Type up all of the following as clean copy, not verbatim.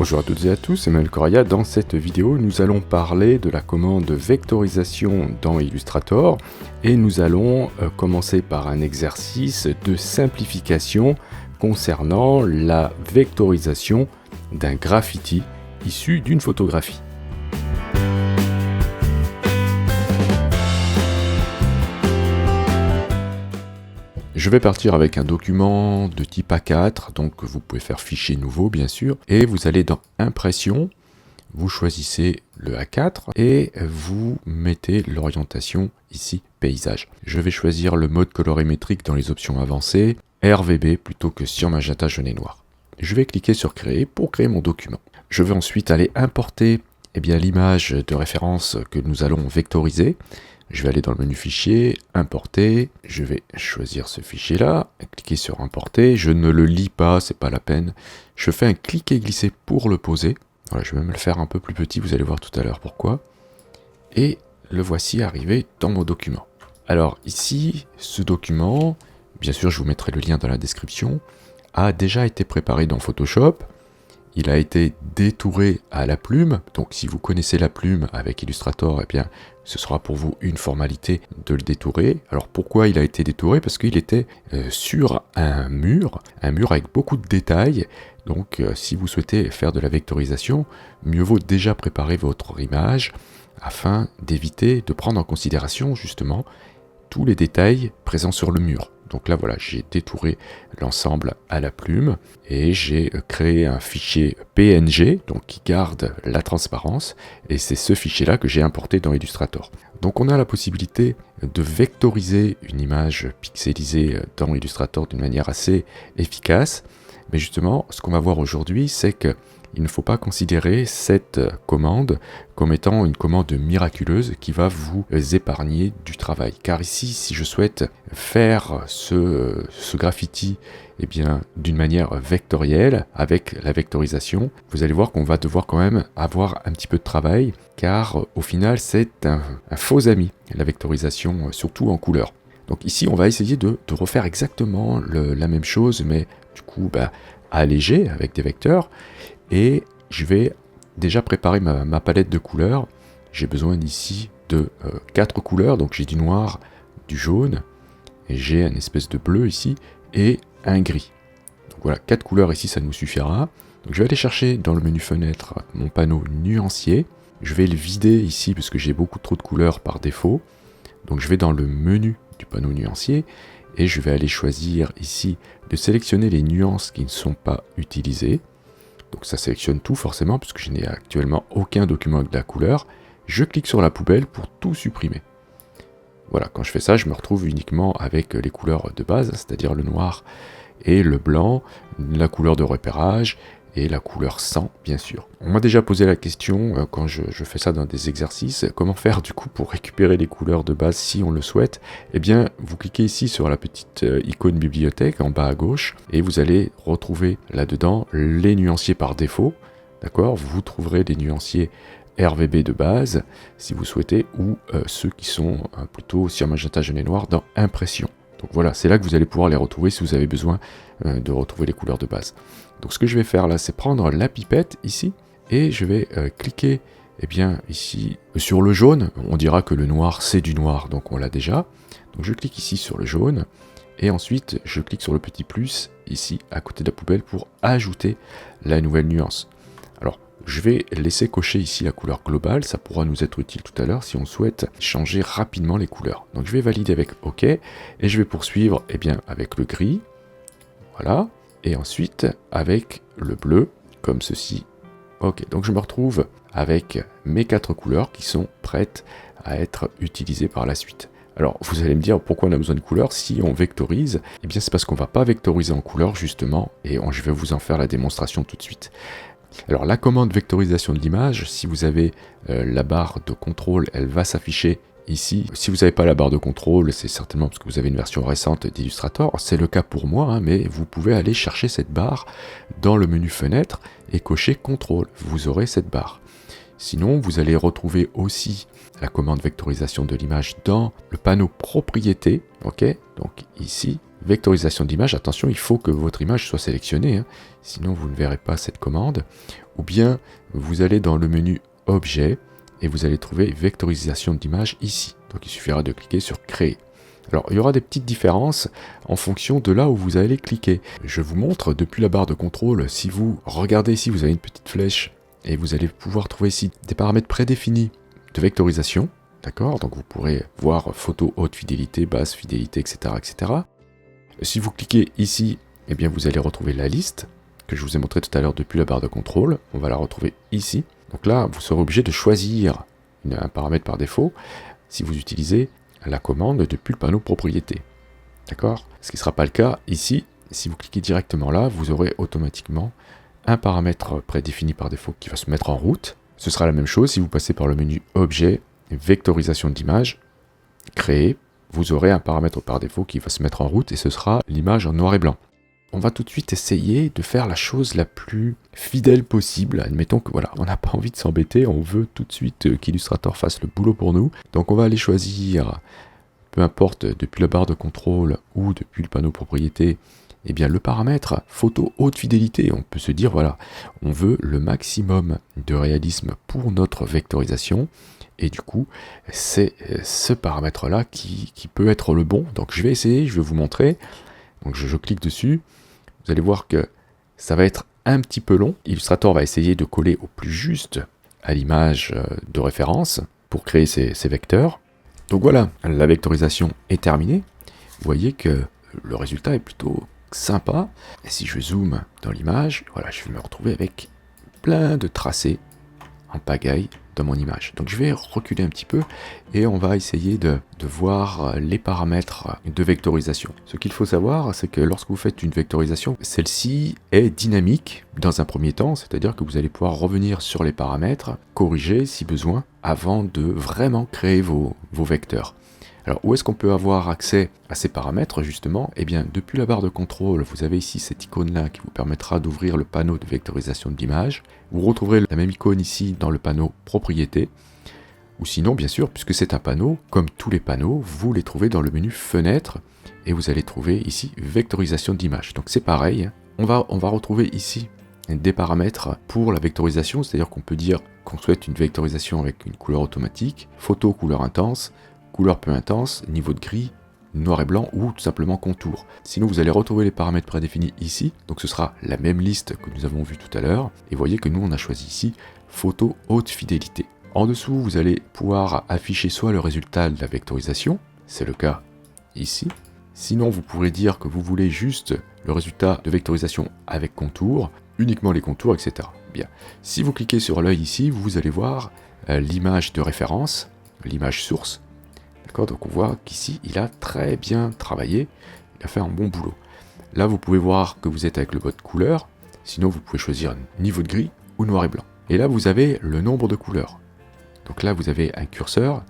Bonjour à toutes et à tous, Emmanuel Correa. Dans cette vidéo, nous allons parler de la commande vectorisation dans Illustrator et nous allons commencer par un exercice de simplification concernant la vectorisation d'un graffiti issu d'une photographie. Je vais partir avec un document de type A4, donc vous pouvez faire fichier nouveau bien sûr, et vous allez dans Impression, vous choisissez le A4 et vous mettez l'orientation ici, paysage. Je vais choisir le mode colorimétrique dans les options avancées, RVB plutôt que sur magenta, jaune et noir. Je vais cliquer sur Créer pour créer mon document. Je vais ensuite aller importer l'image de référence que nous allons vectoriser. Je vais aller dans le menu fichier, importer, je vais choisir ce fichier là, cliquer sur importer, je ne le lis pas, c'est pas la peine. Je fais un cliquer glisser pour le poser. Voilà, je vais même le faire un peu plus petit, vous allez voir tout à l'heure pourquoi. Et le voici arrivé dans mon document. Alors ici, ce document, bien sûr je vous mettrai le lien dans la description, a déjà été préparé dans Photoshop. Il a été détouré à la plume, donc si vous connaissez la plume avec Illustrator, ce sera pour vous une formalité de le détourer. Alors pourquoi il a été détouré? Parce qu'il était sur un mur avec beaucoup de détails. Donc si vous souhaitez faire de la vectorisation, mieux vaut déjà préparer votre image afin d'éviter de prendre en considération justement tous les détails présents sur le mur. Donc là voilà, j'ai détouré l'ensemble à la plume et j'ai créé un fichier PNG donc qui garde la transparence et c'est ce fichier là que j'ai importé dans Illustrator. Donc on a la possibilité de vectoriser une image pixelisée dans Illustrator d'une manière assez efficace. Mais justement, ce qu'on va voir aujourd'hui, c'est que il ne faut pas considérer cette commande comme étant une commande miraculeuse qui va vous épargner du travail. Car ici, si je souhaite faire ce graffiti d'une manière vectorielle, avec la vectorisation, vous allez voir qu'on va devoir quand même avoir un petit peu de travail, car au final, c'est un faux ami, la vectorisation, surtout en couleur. Donc ici, on va essayer de refaire exactement la même chose, mais du coup, allégé avec des vecteurs. Et je vais déjà préparer ma palette de couleurs. J'ai besoin d'ici de 4 couleurs, donc j'ai du noir, du jaune, et j'ai une espèce de bleu ici, et un gris. Donc voilà, 4 couleurs ici, ça nous suffira. Donc je vais aller chercher dans le menu fenêtre mon panneau nuancier. Je vais le vider ici, parce que j'ai beaucoup trop de couleurs par défaut. Donc je vais dans le menu du panneau nuancier, et je vais aller choisir ici de sélectionner les nuances qui ne sont pas utilisées. Donc ça sélectionne tout forcément, puisque je n'ai actuellement aucun document avec de la couleur. Je clique sur la poubelle pour tout supprimer. Voilà, quand je fais ça, je me retrouve uniquement avec les couleurs de base, c'est-à-dire le noir et le blanc, la couleur de repérage et la couleur sang, bien sûr. On m'a déjà posé la question, quand je fais ça dans des exercices, comment faire du coup pour récupérer les couleurs de base si on le souhaite? Vous cliquez ici sur la petite icône bibliothèque en bas à gauche, et vous allez retrouver là-dedans les nuanciers par défaut, d'accord? Vous trouverez des nuanciers RVB de base, si vous souhaitez, ou ceux qui sont plutôt sur magenta, jaune et noir dans Impression. Donc voilà, c'est là que vous allez pouvoir les retrouver si vous avez besoin de retrouver les couleurs de base. Donc ce que je vais faire là, c'est prendre la pipette ici, et je vais cliquer ici sur le jaune. On dira que le noir c'est du noir, donc on l'a déjà. Donc je clique ici sur le jaune, et ensuite je clique sur le petit plus ici à côté de la poubelle pour ajouter la nouvelle nuance. Alors je vais laisser cocher ici la couleur globale, ça pourra nous être utile tout à l'heure si on souhaite changer rapidement les couleurs. Donc je vais valider avec OK, et je vais poursuivre avec le gris, voilà, et ensuite avec le bleu, comme ceci. Ok, donc je me retrouve avec mes 4 couleurs qui sont prêtes à être utilisées par la suite. Alors vous allez me dire pourquoi on a besoin de couleurs si on vectorise? C'est parce qu'on ne va pas vectoriser en couleur justement, et je vais vous en faire la démonstration tout de suite. Alors la commande vectorisation de l'image, si vous avez la barre de contrôle, elle va s'afficher ici. Si vous n'avez pas la barre de contrôle, c'est certainement parce que vous avez une version récente d'Illustrator. C'est le cas pour moi, mais vous pouvez aller chercher cette barre dans le menu fenêtre et cocher contrôle. Vous aurez cette barre. Sinon, vous allez retrouver aussi la commande vectorisation de l'image dans le panneau propriété. Ok, donc ici, vectorisation d'image, attention, il faut que votre image soit sélectionnée, hein, sinon vous ne verrez pas cette commande. Ou bien vous allez dans le menu Objet et vous allez trouver vectorisation d'image ici. Donc il suffira de cliquer sur Créer. Alors il y aura des petites différences en fonction de là où vous allez cliquer. Je vous montre depuis la barre de contrôle, si vous regardez ici, vous avez une petite flèche et vous allez pouvoir trouver ici des paramètres prédéfinis de vectorisation. D'accord, donc vous pourrez voir photo haute fidélité, basse fidélité, etc., etc. Si vous cliquez ici, eh bien vous allez retrouver la liste que je vous ai montré tout à l'heure depuis la barre de contrôle. On va la retrouver ici. Donc là, vous serez obligé de choisir un paramètre par défaut si vous utilisez la commande depuis le panneau propriété. D'accord? Ce qui ne sera pas le cas ici. Si vous cliquez directement là, vous aurez automatiquement un paramètre prédéfini par défaut qui va se mettre en route. Ce sera la même chose si vous passez par le menu Objet, Vectorisation d'image, Créer. Vous aurez un paramètre par défaut qui va se mettre en route et ce sera l'image en noir et blanc. On va tout de suite essayer de faire la chose la plus fidèle possible. Admettons que voilà, on n'a pas envie de s'embêter, on veut tout de suite qu'Illustrator fasse le boulot pour nous. Donc on va aller choisir, peu importe depuis la barre de contrôle ou depuis le panneau propriété, eh bien le paramètre photo haute fidélité. On peut se dire voilà, on veut le maximum de réalisme pour notre vectorisation. Et du coup, c'est ce paramètre-là qui peut être le bon. Donc je vais essayer, je vais vous montrer. Donc je clique dessus. Vous allez voir que ça va être un petit peu long. Illustrator va essayer de coller au plus juste à l'image de référence pour créer ces vecteurs. Donc voilà, la vectorisation est terminée. Vous voyez que le résultat est plutôt sympa. Et si je zoome dans l'image, voilà, je vais me retrouver avec plein de tracés en pagaille dans mon image. Donc je vais reculer un petit peu et on va essayer de voir les paramètres de vectorisation. Ce qu'il faut savoir, c'est que lorsque vous faites une vectorisation, celle-ci est dynamique dans un premier temps, c'est-à-dire que vous allez pouvoir revenir sur les paramètres, corriger si besoin, avant de vraiment créer vos vecteurs. Alors, où est-ce qu'on peut avoir accès à ces paramètres, justement? Eh bien, depuis la barre de contrôle, vous avez ici cette icône-là qui vous permettra d'ouvrir le panneau de vectorisation de l'image. Vous retrouverez la même icône ici dans le panneau propriété. Ou sinon, bien sûr, puisque c'est un panneau, comme tous les panneaux, vous les trouvez dans le menu fenêtre et vous allez trouver ici vectorisation d'image. Donc c'est pareil, on va retrouver ici des paramètres pour la vectorisation, c'est-à-dire qu'on peut dire qu'on souhaite une vectorisation avec une couleur automatique, photo couleur intense, couleur peu intense, niveau de gris, noir et blanc ou tout simplement contour. Sinon vous allez retrouver les paramètres prédéfinis ici, donc ce sera la même liste que nous avons vue tout à l'heure, et voyez que nous on a choisi ici photo haute fidélité. En dessous vous allez pouvoir afficher soit le résultat de la vectorisation, c'est le cas ici, sinon vous pourrez dire que vous voulez juste le résultat de vectorisation avec contour, uniquement les contours, etc. Bien, si vous cliquez sur l'œil ici, vous allez voir l'image de référence, l'image source. D'accord, donc on voit qu'ici, il a très bien travaillé, il a fait un bon boulot. Là, vous pouvez voir que vous êtes avec le mode couleur, sinon vous pouvez choisir niveau de gris ou noir et blanc. Et là, vous avez le nombre de couleurs. Donc là, vous avez un curseur,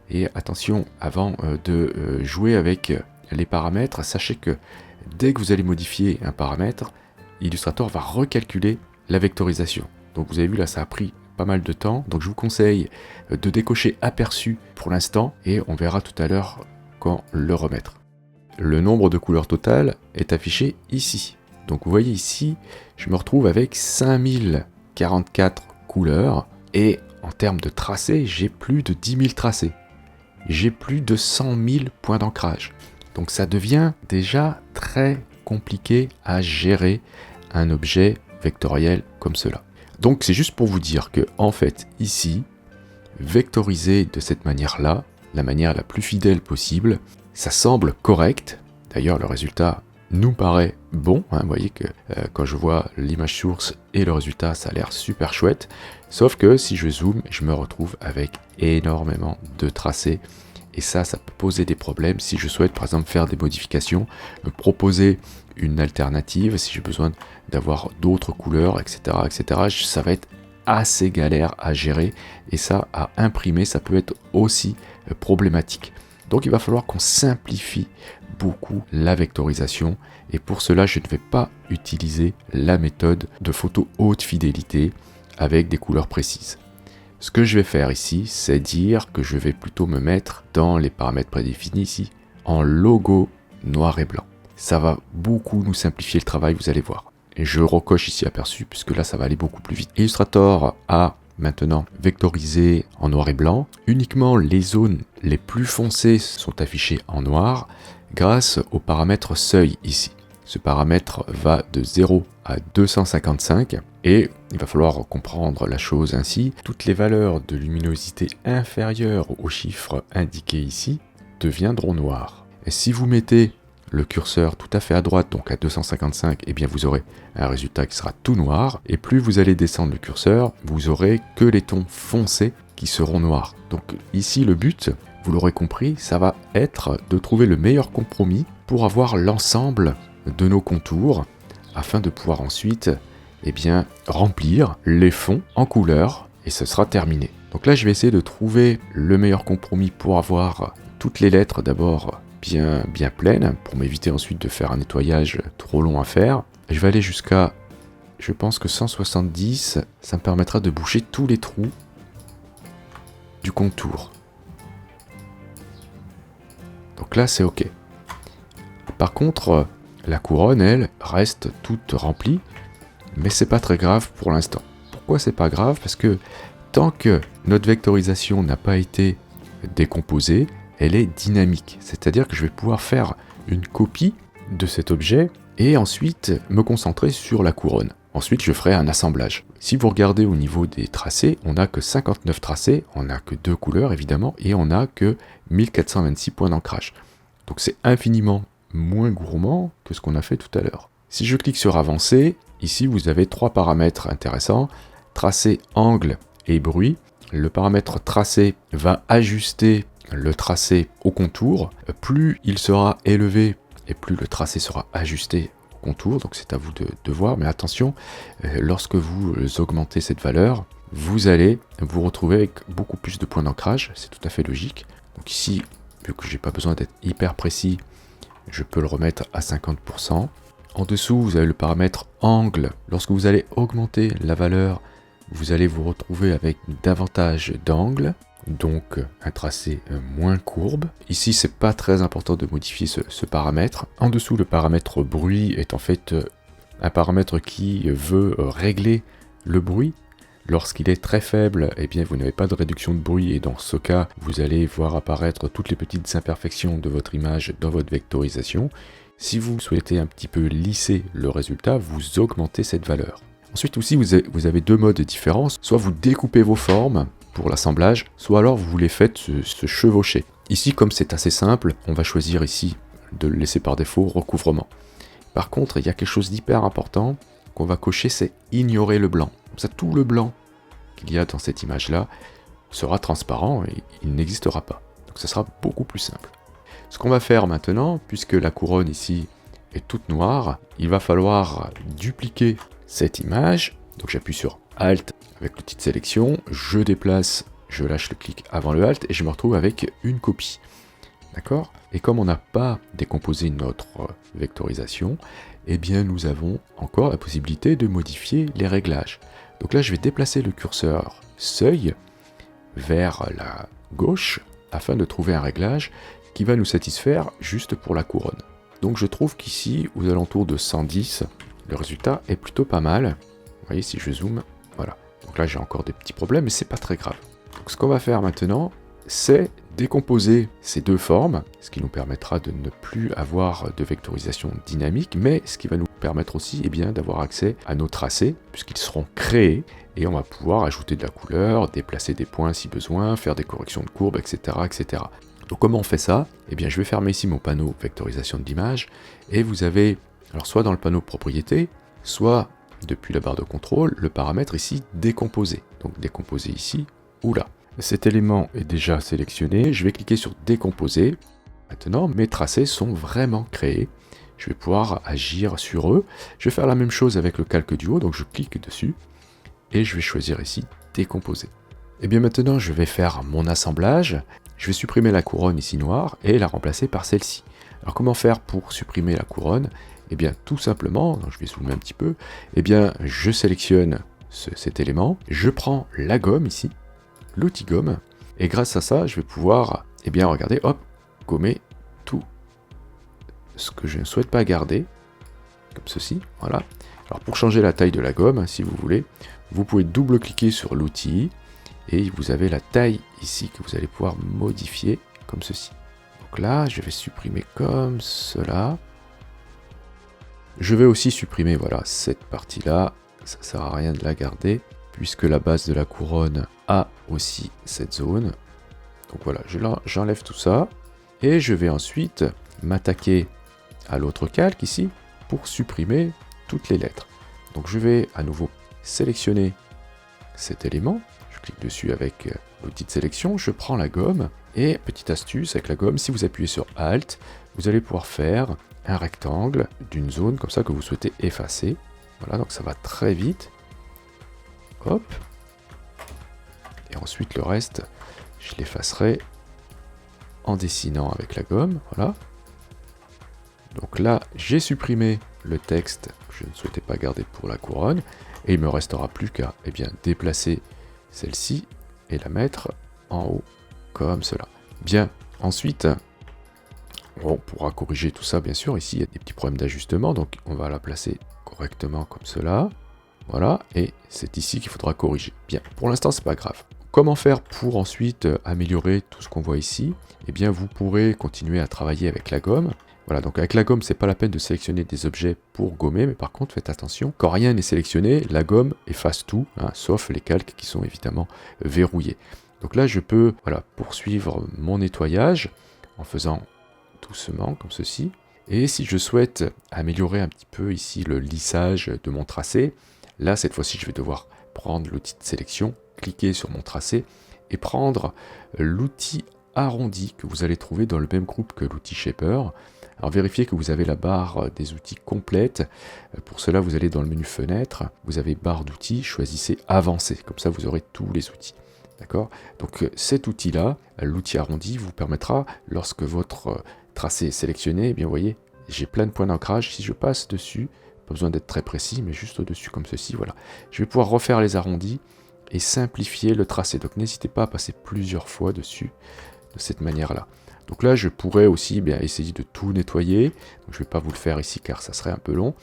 et attention, avant de jouer avec les paramètres, sachez que dès que vous allez modifier un paramètre, Illustrator va recalculer la vectorisation. Donc vous avez vu là, ça a pris pas mal de temps, donc je vous conseille de décocher aperçu pour l'instant et on verra tout à l'heure quand le remettre. Le nombre de couleurs total est affiché ici. Donc vous voyez ici, je me retrouve avec 5044 couleurs et en termes de tracés, j'ai plus de 10 000 tracés. J'ai plus de 100 000 points d'ancrage. Donc ça devient déjà très compliqué à gérer un objet vectoriel comme cela. Donc c'est juste pour vous dire que en fait ici, vectoriser de cette manière-là, la manière la plus fidèle possible, ça semble correct. D'ailleurs le résultat nous paraît bon, hein. Vous voyez que quand je vois l'image source et le résultat, ça a l'air super chouette. Sauf que si je zoome, je me retrouve avec énormément de tracés. Et ça peut poser des problèmes si je souhaite par exemple faire des modifications, me proposer une alternative, si j'ai besoin d'avoir d'autres couleurs, etc., etc. Ça va être assez galère à gérer et ça, à imprimer, ça peut être aussi problématique. Donc il va falloir qu'on simplifie beaucoup la vectorisation et pour cela, je ne vais pas utiliser la méthode de photo haute fidélité avec des couleurs précises. Ce que je vais faire ici, c'est dire que je vais plutôt me mettre dans les paramètres prédéfinis ici, en logo noir et blanc. Ça va beaucoup nous simplifier le travail, vous allez voir. Et je recoche ici aperçu, puisque là, ça va aller beaucoup plus vite. Illustrator a maintenant vectorisé en noir et blanc. Uniquement les zones les plus foncées sont affichées en noir grâce au paramètre seuil ici. Ce paramètre va de 0 à 255 et il va falloir comprendre la chose ainsi. Toutes les valeurs de luminosité inférieures au chiffre indiqué ici deviendront noires. Et si vous mettez le curseur tout à fait à droite, donc à 255, eh bien vous aurez un résultat qui sera tout noir. Et plus vous allez descendre le curseur, vous aurez que les tons foncés qui seront noirs. Donc ici, le but, vous l'aurez compris, ça va être de trouver le meilleur compromis pour avoir l'ensemble de nos contours, afin de pouvoir ensuite eh bien, remplir les fonds en couleur, et ce sera terminé. Donc là, je vais essayer de trouver le meilleur compromis pour avoir toutes les lettres d'abord bien pleine, pour m'éviter ensuite de faire un nettoyage trop long à faire. Je vais aller jusqu'à, je pense que 170, ça me permettra de boucher tous les trous du contour. Donc là, c'est OK. Par contre, la couronne, elle, reste toute remplie, mais c'est pas très grave pour l'instant. Pourquoi c'est pas grave? Parce que tant que notre vectorisation n'a pas été décomposée, elle est dynamique. C'est-à-dire que je vais pouvoir faire une copie de cet objet et ensuite me concentrer sur la couronne. Ensuite, je ferai un assemblage. Si vous regardez au niveau des tracés, on n'a que 59 tracés, on n'a que 2 couleurs évidemment, et on n'a que 1426 points d'ancrage. Donc c'est infiniment moins gourmand que ce qu'on a fait tout à l'heure. Si je clique sur avancer, ici vous avez 3 paramètres intéressants, tracé, angle et bruit. Le paramètre tracé va ajuster le tracé au contour. Plus il sera élevé et plus le tracé sera ajusté au contour, donc c'est à vous de voir, mais attention, lorsque vous augmentez cette valeur, vous allez vous retrouver avec beaucoup plus de points d'ancrage, c'est tout à fait logique. Donc ici, vu que j'ai pas besoin d'être hyper précis, je peux le remettre à 50%. En dessous, vous avez le paramètre angle. Lorsque vous allez augmenter la valeur, vous allez vous retrouver avec davantage d'angles, donc un tracé moins courbe. Ici, c'est pas très important de modifier ce paramètre. En dessous, le paramètre bruit est en fait un paramètre qui veut régler le bruit. Lorsqu'il est très faible, eh bien vous n'avez pas de réduction de bruit et dans ce cas, vous allez voir apparaître toutes les petites imperfections de votre image dans votre vectorisation. Si vous souhaitez un petit peu lisser le résultat, vous augmentez cette valeur. Ensuite aussi, vous avez 2 modes différents. Soit vous découpez vos formes pour l'assemblage, soit alors vous les faites se chevaucher. Ici, comme c'est assez simple, on va choisir ici de le laisser par défaut recouvrement. Par contre, il y a quelque chose d'hyper important qu'on va cocher, c'est ignorer le blanc. Comme ça, tout le blanc qu'il y a dans cette image-là sera transparent et il n'existera pas. Donc ça sera beaucoup plus simple. Ce qu'on va faire maintenant, puisque la couronne ici est toute noire, il va falloir dupliquer cette image. Donc j'appuie sur Alt avec l'outil de sélection, je déplace, je lâche le clic avant le Alt et je me retrouve avec une copie. D'accord? Et comme on n'a pas décomposé notre vectorisation, eh bien nous avons encore la possibilité de modifier les réglages. Donc là je vais déplacer le curseur seuil vers la gauche afin de trouver un réglage qui va nous satisfaire juste pour la couronne. Donc je trouve qu'ici, aux alentours de 110, le résultat est plutôt pas mal. Vous voyez, si je zoome, voilà. Donc là j'ai encore des petits problèmes, mais c'est pas très grave. Donc ce qu'on va faire maintenant, c'est décomposer ces 2 formes, ce qui nous permettra de ne plus avoir de vectorisation dynamique, mais ce qui va nous permettre aussi d'avoir accès à nos tracés, puisqu'ils seront créés, et on va pouvoir ajouter de la couleur, déplacer des points si besoin, faire des corrections de courbes, etc. etc. Donc comment on fait ça? Eh bien je vais fermer ici mon panneau vectorisation de l'image, et vous avez, alors soit dans le panneau propriété, soit depuis la barre de contrôle, le paramètre ici décomposer. Donc décomposer ici ou là. Cet élément est déjà sélectionné, je vais cliquer sur décomposer. Maintenant, mes tracés sont vraiment créés. Je vais pouvoir agir sur eux. Je vais faire la même chose avec le calque du haut, donc je clique dessus et je vais choisir ici décomposer. Et bien maintenant, je vais faire mon assemblage. Je vais supprimer la couronne ici noire et la remplacer par celle-ci. Alors comment faire pour supprimer la couronne? Eh bien tout simplement, je vais zoomer un petit peu, eh bien je sélectionne cet élément, je prends la gomme ici, l'outil gomme, et grâce à ça, je vais pouvoir, regardez, hop, gommer ce que je ne souhaite pas garder, comme ceci, voilà. Alors pour changer la taille de la gomme, si vous voulez, vous pouvez double-cliquer sur l'outil, et vous avez la taille ici que vous allez pouvoir modifier, comme ceci. Donc là, je vais supprimer comme cela. Je vais aussi supprimer, voilà, cette partie-là, ça ne sert à rien de la garder, puisque la base de la couronne a aussi cette zone. Donc voilà, j'enlève tout ça, et je vais ensuite m'attaquer à l'autre calque ici, pour supprimer toutes les lettres. Donc je vais à nouveau sélectionner cet élément, je clique dessus avec l'outil de sélection, je prends la gomme, et petite astuce avec la gomme, si vous appuyez sur Alt, vous allez pouvoir faire un rectangle d'une zone comme ça que vous souhaitez effacer. Voilà, donc ça va très vite. Hop. Et ensuite le reste, je l'effacerai en dessinant avec la gomme. Voilà. Donc là, j'ai supprimé le texte que je ne souhaitais pas garder pour la couronne. Et il ne me restera plus qu'à déplacer celle-ci et la mettre en haut, comme cela. Bien, ensuite, on pourra corriger tout ça, bien sûr. Ici, il y a des petits problèmes d'ajustement, donc on va la placer correctement comme cela. Voilà, et c'est ici qu'il faudra corriger. Bien, pour l'instant, c'est pas grave. Comment faire pour ensuite améliorer tout ce qu'on voit ici? Eh bien, vous pourrez continuer à travailler avec la gomme. Voilà, donc avec la gomme, c'est pas la peine de sélectionner des objets pour gommer, mais par contre, faites attention, quand rien n'est sélectionné, la gomme efface tout, hein, sauf les calques qui sont évidemment verrouillés. Donc là, je peux poursuivre mon nettoyage en faisant doucement, comme ceci. Et si je souhaite améliorer un petit peu ici le lissage de mon tracé, là, cette fois-ci, je vais devoir prendre l'outil de sélection, cliquer sur mon tracé et prendre l'outil arrondi que vous allez trouver dans le même groupe que l'outil Shaper. Alors vérifiez que vous avez la barre des outils complète. Pour cela, vous allez dans le menu Fenêtre, vous avez barre d'outils, choisissez Avancer. Comme ça, vous aurez tous les outils. D'accord? Donc cet outil-là, l'outil arrondi, vous permettra, lorsque votre tracé est sélectionné, eh bien vous voyez, j'ai plein de points d'ancrage. Si je passe dessus, pas besoin d'être très précis, mais juste au-dessus comme ceci, voilà. Je vais pouvoir refaire les arrondis et simplifier le tracé. Donc n'hésitez pas à passer plusieurs fois dessus de cette manière-là. Donc là, je pourrais aussi essayer de tout nettoyer. Donc, je ne vais pas vous le faire ici car ça serait un peu long.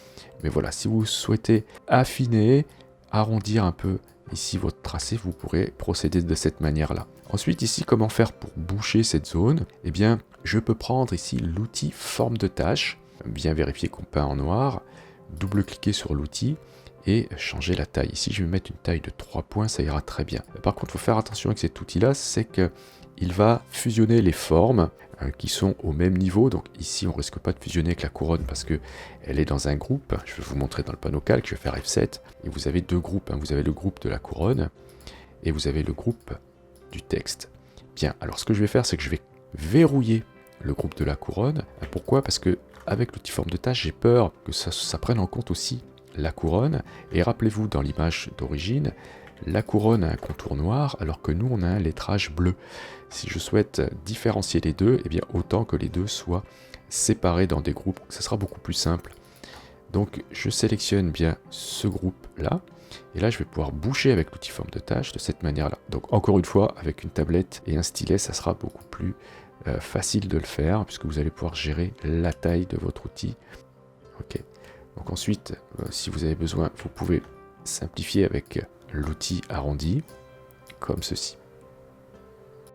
Mais voilà, si vous souhaitez affiner, arrondir un peu ici votre tracé, vous pourrez procéder de cette manière-là. Ensuite, ici, comment faire pour boucher cette zone? Eh bien, je peux prendre ici l'outil forme de tâche, bien vérifier qu'on peint en noir, double-cliquer sur l'outil et changer la taille. Ici, je vais mettre une taille de 3 points, ça ira très bien. Par contre, il faut faire attention avec cet outil-là, c'est que il va fusionner les formes qui sont au même niveau. Donc ici, on ne risque pas de fusionner avec la couronne parce qu'elle est dans un groupe. Je vais vous montrer dans le panneau calque, je vais faire F7. Et vous avez deux groupes. Vous avez le groupe de la couronne et vous avez le groupe du texte. Bien, alors ce que je vais faire, c'est que je vais verrouiller le groupe de la couronne. Pourquoi? Parce que avec l'outil forme de tâche, j'ai peur que ça prenne en compte aussi la couronne. Et rappelez-vous, dans l'image d'origine, la couronne a un contour noir, alors que nous, on a un lettrage bleu. Si je souhaite différencier les deux, eh bien, autant que les deux soient séparés dans des groupes, ça sera beaucoup plus simple. Donc, je sélectionne bien ce groupe-là, et là, je vais pouvoir boucher avec l'outil forme de tâche de cette manière-là. Donc, encore une fois, avec une tablette et un stylet, ça sera beaucoup plus facile de le faire, puisque vous allez pouvoir gérer la taille de votre outil. Ok. Donc ensuite, si vous avez besoin, vous pouvez simplifier avec l'outil arrondi, comme ceci.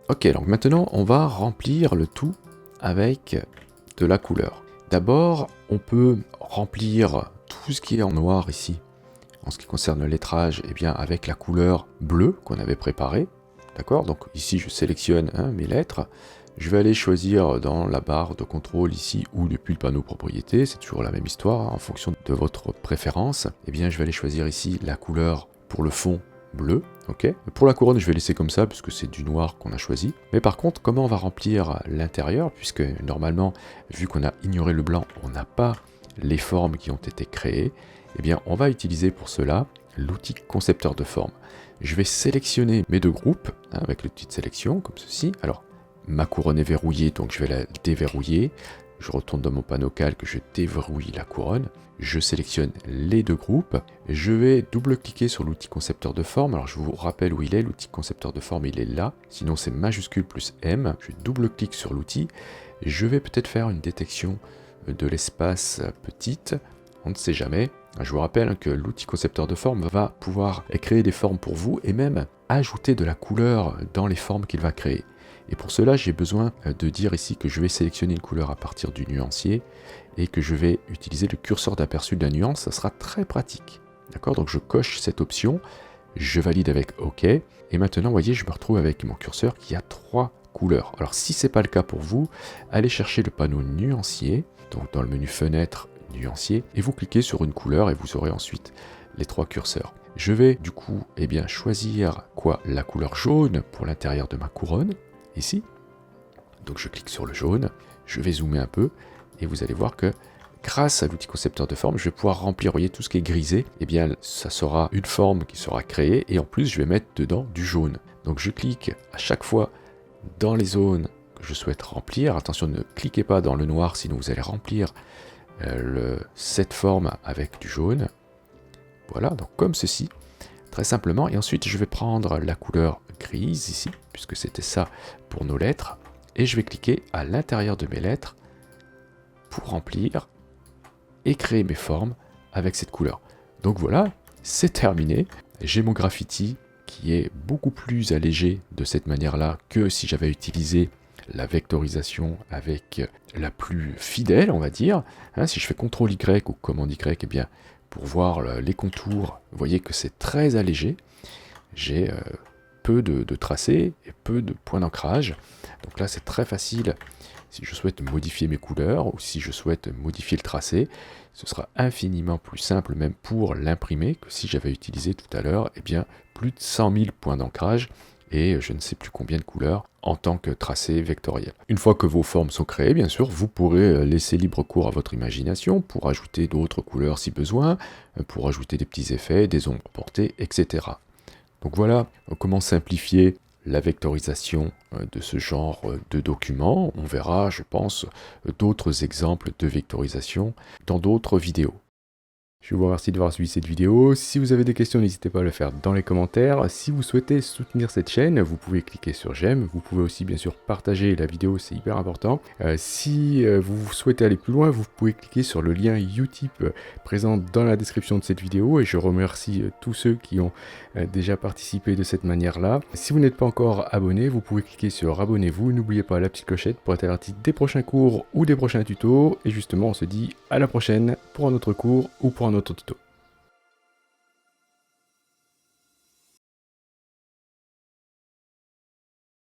Ok, donc maintenant, on va remplir le tout avec de la couleur. D'abord, on peut remplir tout ce qui est en noir ici, en ce qui concerne le lettrage, eh bien, avec la couleur bleue qu'on avait préparée. D'accord? Donc ici, je sélectionne mes lettres. Je vais aller choisir dans la barre de contrôle ici ou depuis le panneau propriété, c'est toujours la même histoire, en fonction de votre préférence. Eh bien, je vais aller choisir ici la couleur pour le fond bleu. Ok. Pour la couronne, je vais laisser comme ça, puisque c'est du noir qu'on a choisi. Mais par contre, comment on va remplir l'intérieur, puisque normalement, vu qu'on a ignoré le blanc, on n'a pas les formes qui ont été créées, eh bien, on va utiliser pour cela l'outil concepteur de forme. Je vais sélectionner mes deux groupes, avec l'outil de sélection, comme ceci. Alors, ma couronne est verrouillée, donc je vais la déverrouiller. Je retourne dans mon panneau calque, je déverrouille la couronne. Je sélectionne les deux groupes. Je vais double-cliquer sur l'outil concepteur de forme. Alors je vous rappelle où il est, l'outil concepteur de forme, il est là. Sinon c'est majuscule plus M. Je double-clique sur l'outil. Je vais peut-être faire une détection de l'espace petite, on ne sait jamais. Je vous rappelle que l'outil concepteur de forme va pouvoir créer des formes pour vous et même ajouter de la couleur dans les formes qu'il va créer. Et pour cela, j'ai besoin de dire ici que je vais sélectionner une couleur à partir du nuancier et que je vais utiliser le curseur d'aperçu de la nuance. Ça sera très pratique. D'accord? Donc je coche cette option, je valide avec OK. Et maintenant, vous voyez, je me retrouve avec mon curseur qui a 3 couleurs. Alors si ce n'est pas le cas pour vous, allez chercher le panneau nuancier, donc dans le menu fenêtre nuancier, et vous cliquez sur une couleur et vous aurez ensuite les 3 curseurs. Je vais du coup choisir la couleur jaune pour l'intérieur de ma couronne, ici. Donc je clique sur le jaune, je vais zoomer un peu, et vous allez voir que grâce à l'outil concepteur de forme, je vais pouvoir remplir, vous voyez, tout ce qui est grisé, ça sera une forme qui sera créée, et en plus je vais mettre dedans du jaune. Donc je clique à chaque fois dans les zones que je souhaite remplir. Attention, ne cliquez pas dans le noir, sinon vous allez remplir cette forme avec du jaune. Voilà, donc comme ceci, très simplement. Et ensuite, je vais prendre la couleur grise ici, puisque c'était ça pour nos lettres, et je vais cliquer à l'intérieur de mes lettres pour remplir et créer mes formes avec cette couleur. Donc voilà, c'est terminé. J'ai mon graffiti qui est beaucoup plus allégé de cette manière-là que si j'avais utilisé la vectorisation avec la plus fidèle, on va dire. Si je fais CTRL Y ou commande Y, pour voir les contours, vous voyez que c'est très allégé. J'ai peu de tracés et peu de points d'ancrage. Donc là, c'est très facile. Si je souhaite modifier mes couleurs ou si je souhaite modifier le tracé, ce sera infiniment plus simple même pour l'imprimer que si j'avais utilisé tout à l'heure plus de 100 000 points d'ancrage et je ne sais plus combien de couleurs en tant que tracé vectoriel. Une fois que vos formes sont créées, bien sûr, vous pourrez laisser libre cours à votre imagination pour ajouter d'autres couleurs si besoin, pour ajouter des petits effets, des ombres portées, etc. Donc voilà comment simplifier la vectorisation de ce genre de documents. On verra, je pense, d'autres exemples de vectorisation dans d'autres vidéos. Je vous remercie d'avoir suivi cette vidéo. Si vous avez des questions, n'hésitez pas à le faire dans les commentaires. Si vous souhaitez soutenir cette chaîne, vous pouvez cliquer sur j'aime. Vous pouvez aussi bien sûr partager la vidéo, c'est hyper important. Si vous souhaitez aller plus loin, vous pouvez cliquer sur le lien Utip présent dans la description de cette vidéo. Et je remercie tous ceux qui ont déjà participé de cette manière-là. Si vous n'êtes pas encore abonné, vous pouvez cliquer sur abonnez-vous. N'oubliez pas la petite clochette pour être averti des prochains cours ou des prochains tutos. Et justement, on se dit à la prochaine pour un autre cours ou pour un autre tuto.